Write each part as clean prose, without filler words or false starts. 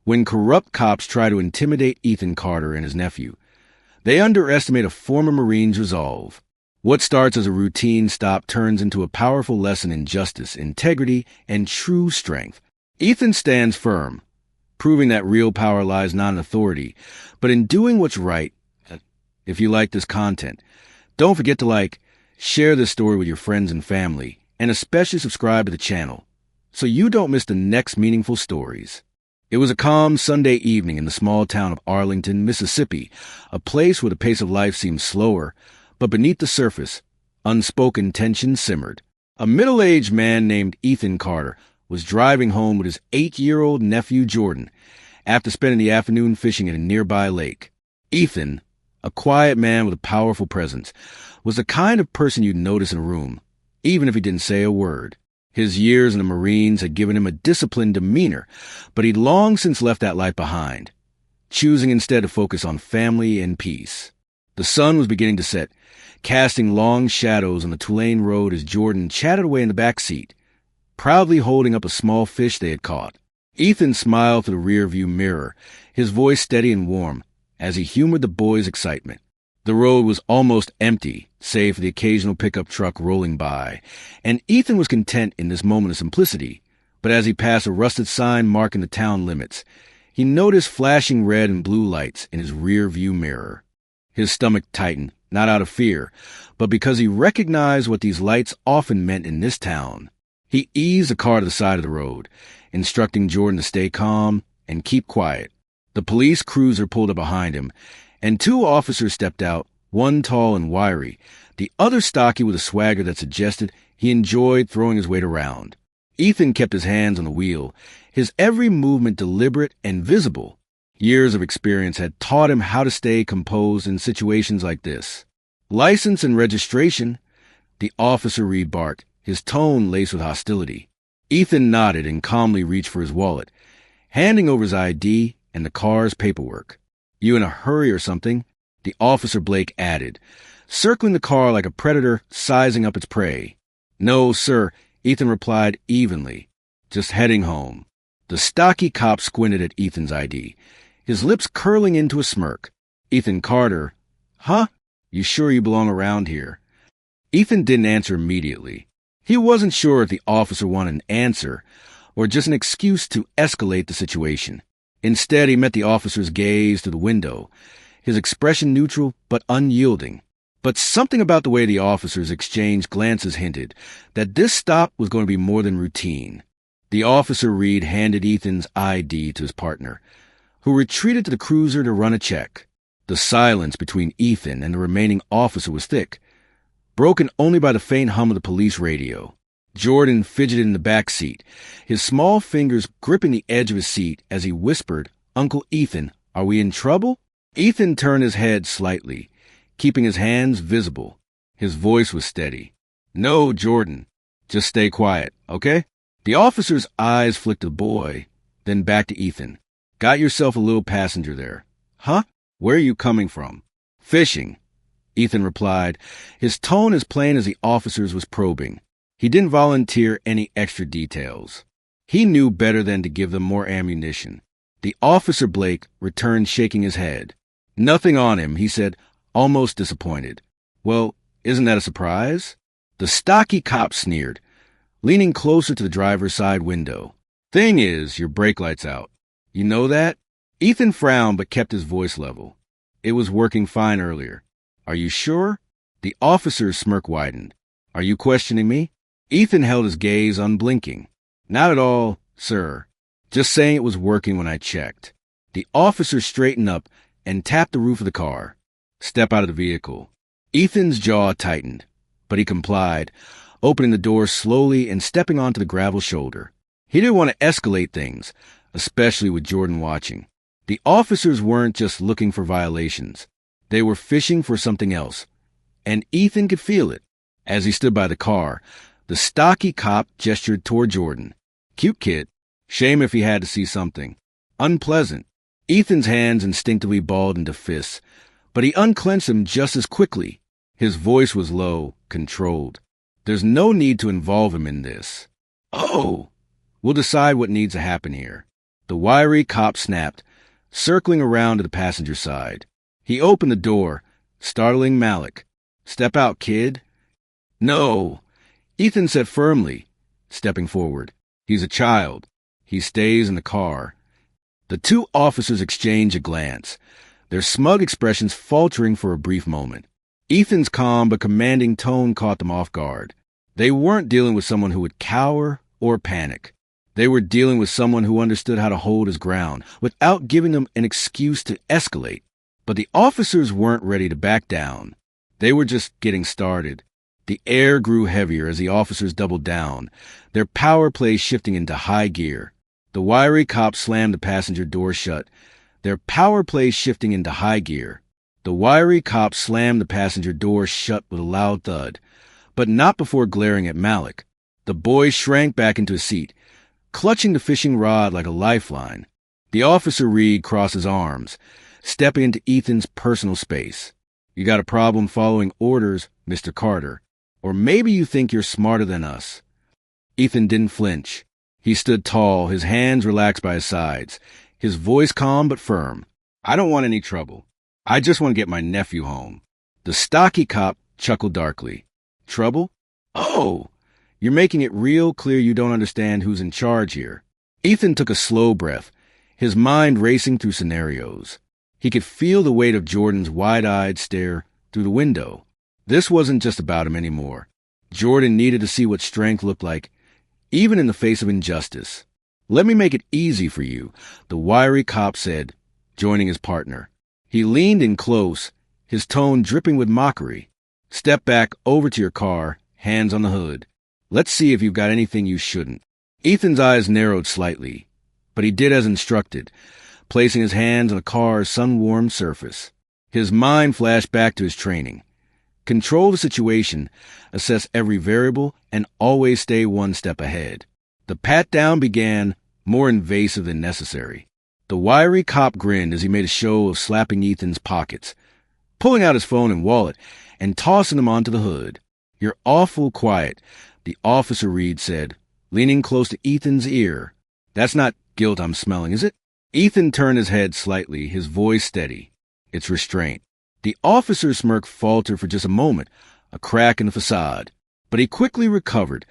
When corrupt cops try to intimidate Ethan Carter and his nephew, they underestimate a former Marine's resolve. What starts as a routine stop turns into a powerful lesson in justice, integrity, and true strength. Ethan stands firm, proving that real power lies not in authority, but in doing what's right. If you like this content, don't forget to share this story with your friends and family, and especially subscribe to the channel so you don't miss the next meaningful stories. It was a calm Sunday evening in the small town of Arlington, Mississippi, a place where the pace of life seemed slower, but beneath the surface, unspoken tension simmered. A middle-aged man named Ethan Carter was driving home with his 8-year-old nephew Jordan after spending the afternoon fishing at a nearby lake. Ethan, a quiet man with a powerful presence, was the kind of person you'd notice in a room, even if he didn't say a word. His years in the Marines had given him a disciplined demeanor, but he'd long since left that life behind, choosing instead to focus on family and peace. The sun was beginning to set, casting long shadows on the Tulane road as Jordan chatted away in the back seat, proudly holding up a small fish they had caught. Ethan smiled through the rear-view mirror, his voice steady and warm, as he humored the boy's excitement. The road was almost empty, save for the occasional pickup truck rolling by, and Ethan was content in this moment of simplicity. But as he passed a rusted sign marking the town limits, he noticed flashing red and blue lights in his rear-view mirror. His stomach tightened, not out of fear, but because he recognized what these lights often meant in this town. He eased the car to the side of the road, instructing Jordan to stay calm and keep quiet. The police cruiser pulled up behind him, and 2 officers stepped out, one tall and wiry, the other stocky with a swagger that suggested he enjoyed throwing his weight around. Ethan kept his hands on the wheel, his every movement deliberate and visible. Years of experience had taught him how to stay composed in situations like this. "License and registration," the officer rebarked, his tone laced with hostility. Ethan nodded and calmly reached for his wallet, handing over his ID and the car's paperwork. "You in a hurry or something?" the officer Blake added, circling the car like a predator sizing up its prey. "No, sir," Ethan replied evenly. "Just heading home." The stocky cop squinted at Ethan's ID, his lips curling into a smirk. "Ethan Carter, huh? You sure you belong around here?" Ethan didn't answer immediately. He wasn't sure if the officer wanted an answer or just an excuse to escalate the situation. Instead, he met the officer's gaze through the window, his expression neutral but unyielding. But something about the way the officers exchanged glances hinted that this stop was going to be more than routine. The officer Reed handed Ethan's ID to his partner, who retreated to the cruiser to run a check. The silence between Ethan and the remaining officer was thick, broken only by the faint hum of the police radio. Jordan fidgeted in the back seat, his small fingers gripping the edge of his seat as he whispered, "Uncle Ethan, are we in trouble?" Ethan turned his head slightly, keeping his hands visible. His voice was steady. "No, Jordan. Just stay quiet, okay?" The officer's eyes flicked to the boy, then back to Ethan. "Got yourself a little passenger there." "Huh? Where are you coming from?" "Fishing," Ethan replied, his tone as plain as the officer's was probing. He didn't volunteer any extra details. He knew better than to give them more ammunition. The officer Blake returned shaking his head. "Nothing on him," he said, almost disappointed. "Well, isn't that a surprise?" The stocky cop sneered, leaning closer to the driver's side window. "Thing is, your brake light's out. You know that?" Ethan frowned but kept his voice level. "It was working fine earlier." "Are you sure?" The officer's smirk widened. "Are you questioning me?" Ethan held his gaze unblinking. "Not at all, sir. Just saying it was working when I checked." The officer straightened up and tapped the roof of the car. "Step out of the vehicle." Ethan's jaw tightened, but he complied, opening the door slowly and stepping onto the gravel shoulder. He didn't want to escalate things, especially with Jordan watching. The officers weren't just looking for violations. They were fishing for something else, and Ethan could feel it. As he stood by the car, the stocky cop gestured toward Jordan. "Cute kid. Shame if he had to see something unpleasant." Ethan's hands instinctively balled into fists, but he unclenched them just as quickly. His voice was low, controlled. "There's no need to involve him in this." "Oh! We'll decide what needs to happen here." The wiry cop snapped, circling around to the passenger side. He opened the door, startling Malik. "Step out, kid." "No," Ethan said firmly, stepping forward. "He's a child. He stays in the car." The two officers exchanged a glance, their smug expressions faltering for a brief moment. Ethan's calm but commanding tone caught them off guard. They weren't dealing with someone who would cower or panic. They were dealing with someone who understood how to hold his ground without giving them an excuse to escalate. But the officers weren't ready to back down. They were just getting started. The air grew heavier as the officers doubled down, their power play shifting into high gear. The wiry cop slammed the passenger door shut, their power play shifting into high gear. The wiry cop slammed the passenger door shut with a loud thud, but not before glaring at Malik. The boy shrank back into his seat, clutching the fishing rod like a lifeline. The officer Reed crossed his arms, stepping into Ethan's personal space. "You got a problem following orders, Mr. Carter. Or maybe you think you're smarter than us." Ethan didn't flinch. He stood tall, his hands relaxed by his sides, his voice calm but firm. "I don't want any trouble. I just want to get my nephew home." The stocky cop chuckled darkly. "Trouble? Oh, you're making it real clear you don't understand who's in charge here." Ethan took a slow breath, his mind racing through scenarios. He could feel the weight of Jordan's wide-eyed stare through the window. This wasn't just about him anymore. Jordan needed to see what strength looked like, even in the face of injustice. "Let me make it easy for you," the wiry cop said, joining his partner. He leaned in close, his tone dripping with mockery. "Step back over to your car, hands on the hood. Let's see if you've got anything you shouldn't." Ethan's eyes narrowed slightly, but he did as instructed, placing his hands on the car's sun-warmed surface. His mind flashed back to his training. Control the situation, assess every variable, and always stay one step ahead. The pat-down began, more invasive than necessary. The wiry cop grinned as he made a show of slapping Ethan's pockets, pulling out his phone and wallet, and tossing them onto the hood. "You're awful quiet," the officer Reed said, leaning close to Ethan's ear. "That's not guilt I'm smelling, is it?" Ethan turned his head slightly, his voice steady. "It's restraint." The officer's smirk faltered for just a moment, a crack in the facade. But he quickly recovered,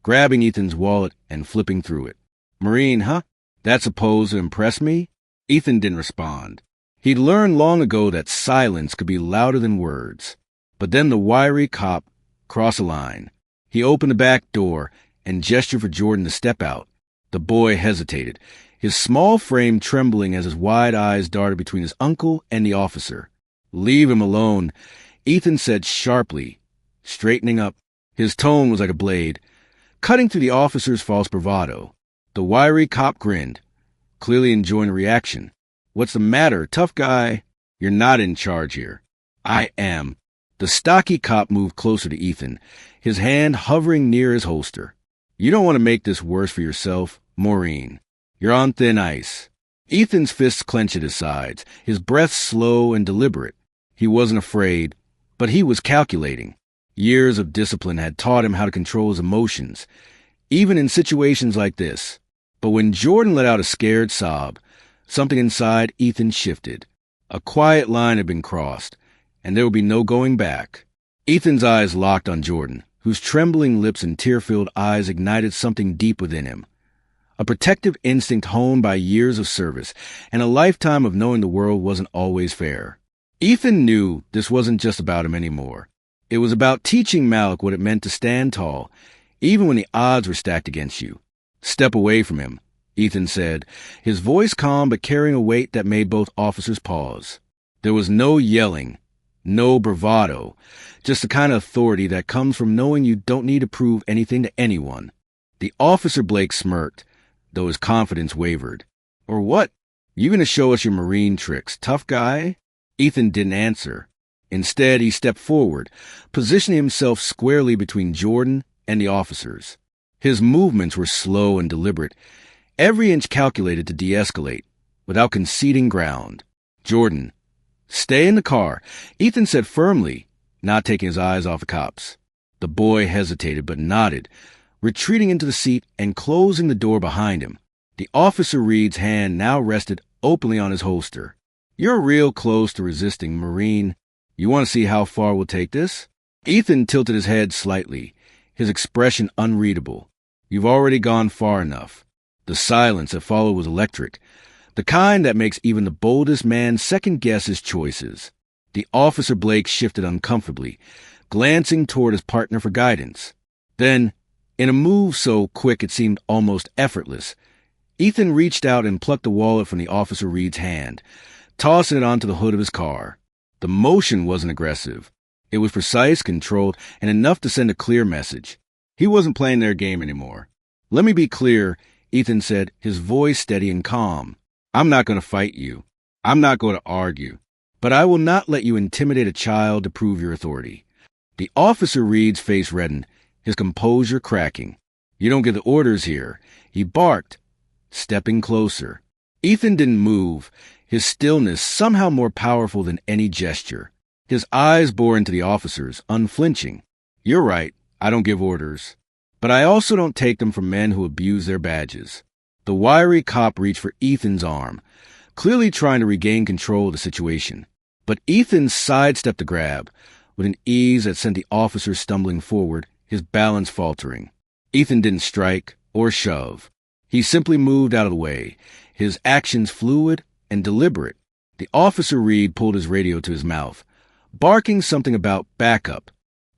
grabbing Ethan's wallet and flipping through it. "Marine, huh? That's supposed to impress me?" Ethan didn't respond. He'd learned long ago that silence could be louder than words. But then the wiry cop crossed a line. He opened the back door and gestured for Jordan to step out. The boy hesitated, his small frame trembling as his wide eyes darted between his uncle and the officer. "Leave him alone," Ethan said sharply, straightening up. His tone was like a blade, cutting through the officer's false bravado. The wiry cop grinned, clearly enjoying the reaction. "What's the matter, tough guy? You're not in charge here." "I am." The stocky cop moved closer to Ethan, his hand hovering near his holster. "You don't want to make this worse for yourself, Maureen. You're on thin ice." Ethan's fists clenched at his sides, his breath slow and deliberate. He wasn't afraid, but he was calculating. Years of discipline had taught him how to control his emotions, even in situations like this. But when Jordan let out a scared sob, something inside Ethan shifted. A quiet line had been crossed, and there would be no going back. Ethan's eyes locked on Jordan, whose trembling lips and tear-filled eyes ignited something deep within him. A protective instinct honed by years of service and a lifetime of knowing the world wasn't always fair. Ethan knew this wasn't just about him anymore. It was about teaching Malik what it meant to stand tall, even when the odds were stacked against you. "Step away from him," Ethan said, his voice calm but carrying a weight that made both officers pause. There was no yelling, no bravado, just the kind of authority that comes from knowing you don't need to prove anything to anyone. The officer Blake smirked, though his confidence wavered. "Or what? You gonna show us your Marine tricks, tough guy?" Ethan didn't answer. Instead, he stepped forward, positioning himself squarely between Jordan and the officers. His movements were slow and deliberate, every inch calculated to de-escalate, without conceding ground. "Jordan, stay in the car," Ethan said firmly, not taking his eyes off the cops. The boy hesitated but nodded, retreating into the seat and closing the door behind him. The officer Reed's hand now rested openly on his holster. "You're real close to resisting, Marine. You want to see how far we'll take this?" Ethan tilted his head slightly, his expression unreadable. "You've already gone far enough." The silence that followed was electric, the kind that makes even the boldest man second-guess his choices. The officer Blake shifted uncomfortably, glancing toward his partner for guidance. Then, in a move so quick it seemed almost effortless, Ethan reached out and plucked the wallet from the officer Reed's hand, tossing it onto the hood of his car. The motion wasn't aggressive. It was precise, controlled, and enough to send a clear message. He wasn't playing their game anymore. "Let me be clear," Ethan said, his voice steady and calm. "I'm not going to fight you. I'm not going to argue. But I will not let you intimidate a child to prove your authority." The officer Reed's face reddened, his composure cracking. "You don't get the orders here," he barked, stepping closer. Ethan didn't move, his stillness somehow more powerful than any gesture. His eyes bore into the officer's, unflinching. "You're right, I don't give orders. But I also don't take them from men who abuse their badges." The wiry cop reached for Ethan's arm, clearly trying to regain control of the situation. But Ethan sidestepped the grab, with an ease that sent the officer stumbling forward, his balance faltering. Ethan didn't strike or shove. He simply moved out of the way, his actions fluid and deliberate. The officer Reed pulled his radio to his mouth, barking something about backup,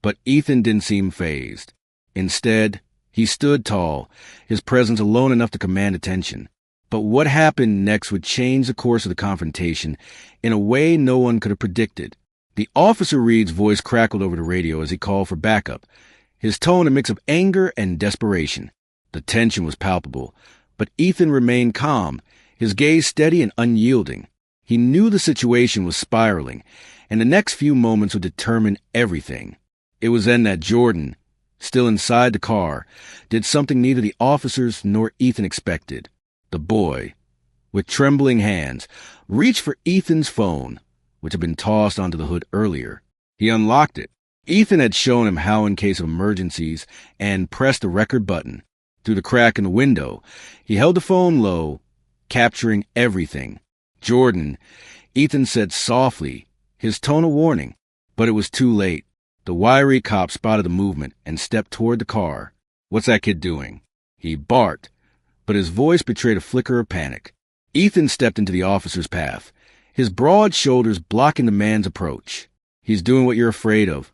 but Ethan didn't seem fazed. Instead, he stood tall, his presence alone enough to command attention. But what happened next would change the course of the confrontation in a way no one could have predicted. The officer Reed's voice crackled over the radio as he called for backup, his tone a mix of anger and desperation. The tension was palpable, but Ethan remained calm, his gaze steady and unyielding. He knew the situation was spiraling, and the next few moments would determine everything. It was then that Jordan, still inside the car, did something neither the officers nor Ethan expected. The boy, with trembling hands, reached for Ethan's phone, which had been tossed onto the hood earlier. He unlocked it. Ethan had shown him how in case of emergencies and pressed the record button. Through the crack in the window, he held the phone low, capturing everything. "Jordan," Ethan said softly, his tone a warning. But it was too late. The wiry cop spotted the movement and stepped toward the car. "What's that kid doing?" He barked, but his voice betrayed a flicker of panic. Ethan stepped into the officer's path, his broad shoulders blocking the man's approach. "He's doing what you're afraid of,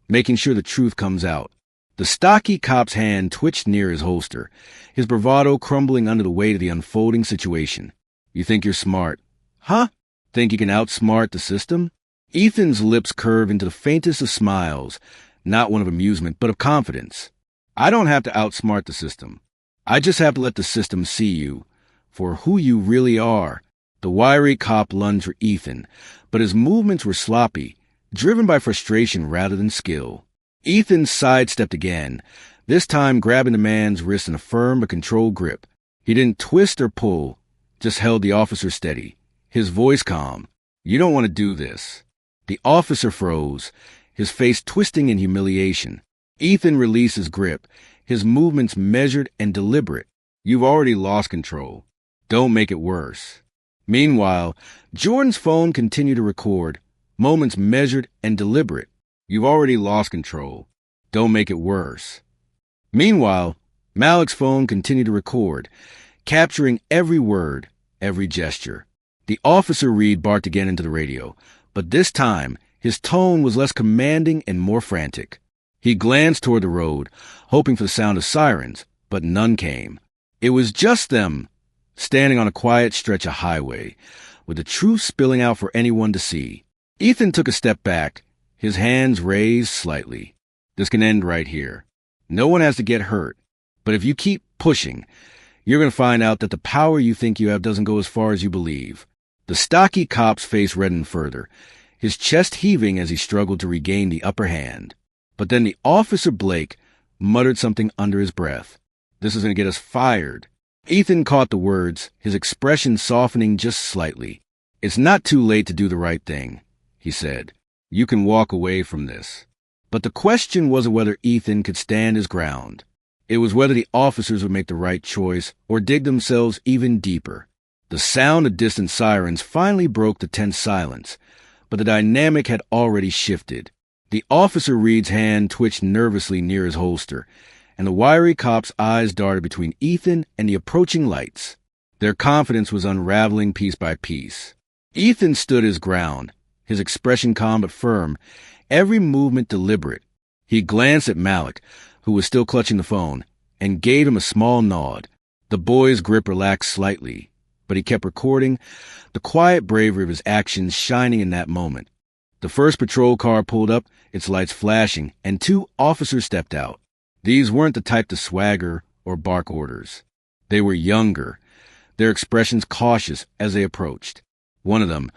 making sure the truth comes out." The stocky cop's hand twitched near his holster, his bravado crumbling under the weight of the unfolding situation. "You think you're smart, huh? Think you can outsmart the system?" Ethan's lips curved into the faintest of smiles, not one of amusement, but of confidence. "I don't have to outsmart the system. I just have to let the system see you for who you really are." The wiry cop lunged for Ethan, but his movements were sloppy, driven by frustration rather than skill. Ethan sidestepped again, this time grabbing the man's wrist in a firm but controlled grip. He didn't twist or pull, just held the officer steady, his voice calm. "You don't want to do this." The officer froze, his face twisting in humiliation. Ethan released his grip, his movements measured and deliberate. "You've already lost control. Don't make it worse." Meanwhile, Jordan's phone continued to record, moments measured and deliberate. "You've already lost control. Don't make it worse." Meanwhile, Malik's phone continued to record, capturing every word, every gesture. The officer Reed barked again into the radio, but this time his tone was less commanding and more frantic. He glanced toward the road, hoping for the sound of sirens, but none came. It was just them, standing on a quiet stretch of highway, with the truth spilling out for anyone to see. Ethan took a step back, his hands raised slightly. "This can end right here. No one has to get hurt. But if you keep pushing, you're going to find out that the power you think you have doesn't go as far as you believe." The stocky cop's face reddened further, his chest heaving as he struggled to regain the upper hand. But then the officer Blake muttered something under his breath. "This is going to get us fired." Ethan caught the words, his expression softening just slightly. "It's not too late to do the right thing," he said. "You can walk away from this." But the question wasn't whether Ethan could stand his ground. It was whether the officers would make the right choice or dig themselves even deeper. The sound of distant sirens finally broke the tense silence, but the dynamic had already shifted. The officer Reed's hand twitched nervously near his holster, and the wiry cop's eyes darted between Ethan and the approaching lights. Their confidence was unraveling piece by piece. Ethan stood his ground, his expression calm but firm, every movement deliberate. He glanced at Malik, who was still clutching the phone, and gave him a small nod. The boy's grip relaxed slightly, but he kept recording, the quiet bravery of his actions shining in that moment. The first patrol car pulled up, its lights flashing, and 2 officers stepped out. These weren't the type to swagger or bark orders. They were younger, their expressions cautious as they approached. One of them,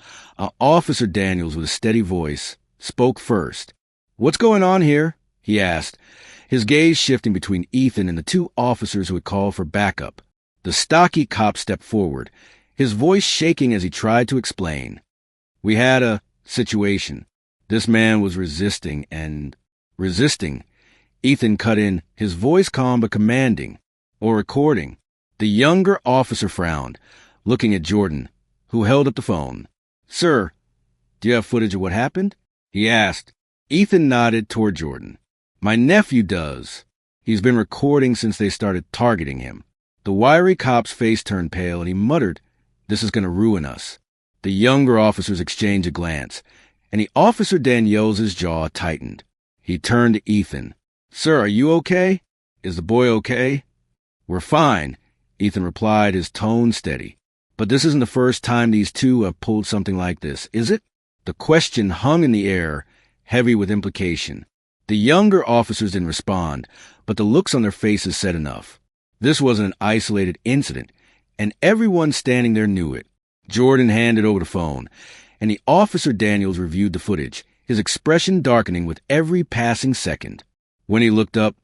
Officer Daniels with a steady voice, spoke first. "What's going on here?" he asked, his gaze shifting between Ethan and the 2 officers who had called for backup. The stocky cop stepped forward, his voice shaking as he tried to explain. "We had a situation. This man was resisting. Ethan cut in, his voice calm but commanding. "Or recording." The younger officer frowned, looking at Jordan, who held up the phone. "Sir, do you have footage of what happened?" he asked. Ethan nodded toward Jordan. "My nephew does. He's been recording since they started targeting him." The wiry cop's face turned pale, and he muttered, "This is going to ruin us." The younger officers exchanged a glance, and the Officer Daniels' jaw tightened. He turned to Ethan. "Sir, are you okay? Is the boy okay?" "We're fine," Ethan replied, his tone steady. "But this isn't the first time these 2 have pulled something like this, is it?" The question hung in the air, heavy with implication. The younger officers didn't respond, but the looks on their faces said enough. This wasn't an isolated incident, and everyone standing there knew it. Jordan handed over the phone, and the Officer Daniels reviewed the footage, his expression darkening with every passing second. When he looked up,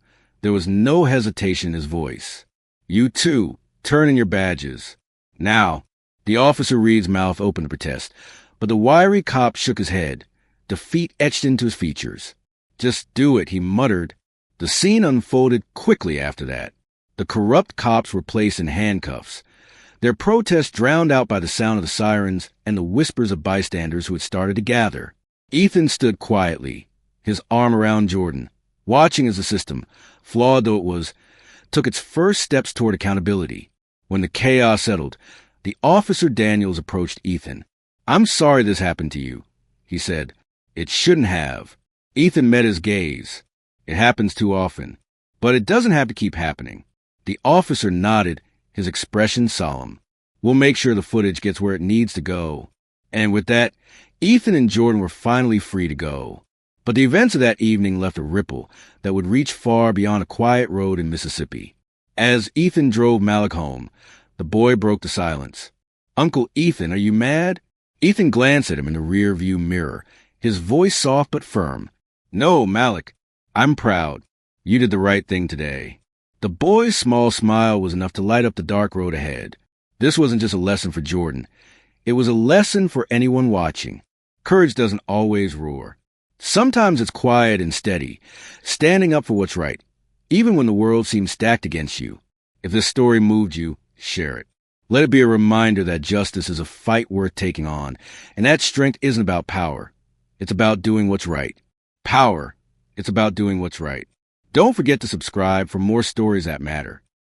there was no hesitation in his voice. "You 2, turn in your badges." "Now." The Officer Reed's mouth opened to protest, but the wiry cop shook his head, defeat etched into his features. "Just do it," he muttered. The scene unfolded quickly after that. The corrupt cops were placed in handcuffs, their protest drowned out by the sound of the sirens and the whispers of bystanders who had started to gather. Ethan stood quietly, his arm around Jordan, watching as the system, flawed though it was, took its first steps toward accountability. When the chaos settled, the Officer Daniels approached Ethan. "I'm sorry this happened to you," he said. "It shouldn't have." Ethan met his gaze. "It happens too often. But it doesn't have to keep happening." The officer nodded, his expression solemn. "We'll make sure the footage gets where it needs to go." And with that, Ethan and Jordan were finally free to go. But the events of that evening left a ripple that would reach far beyond a quiet road in Mississippi. As Ethan drove Malik home, the boy broke the silence. "Uncle Ethan, are you mad?" Ethan glanced at him in the rear-view mirror, his voice soft but firm. "No, Malik. I'm proud. You did the right thing today." The boy's small smile was enough to light up the dark road ahead. This wasn't just a lesson for Jordan. It was a lesson for anyone watching. Courage doesn't always roar. Sometimes it's quiet and steady, standing up for what's right, even when the world seems stacked against you. If this story moved you, share it. Let it be a reminder that justice is a fight worth taking on, and that strength isn't about power. It's about doing what's right. Power, it's about doing what's right. Don't forget to subscribe for more stories that matter.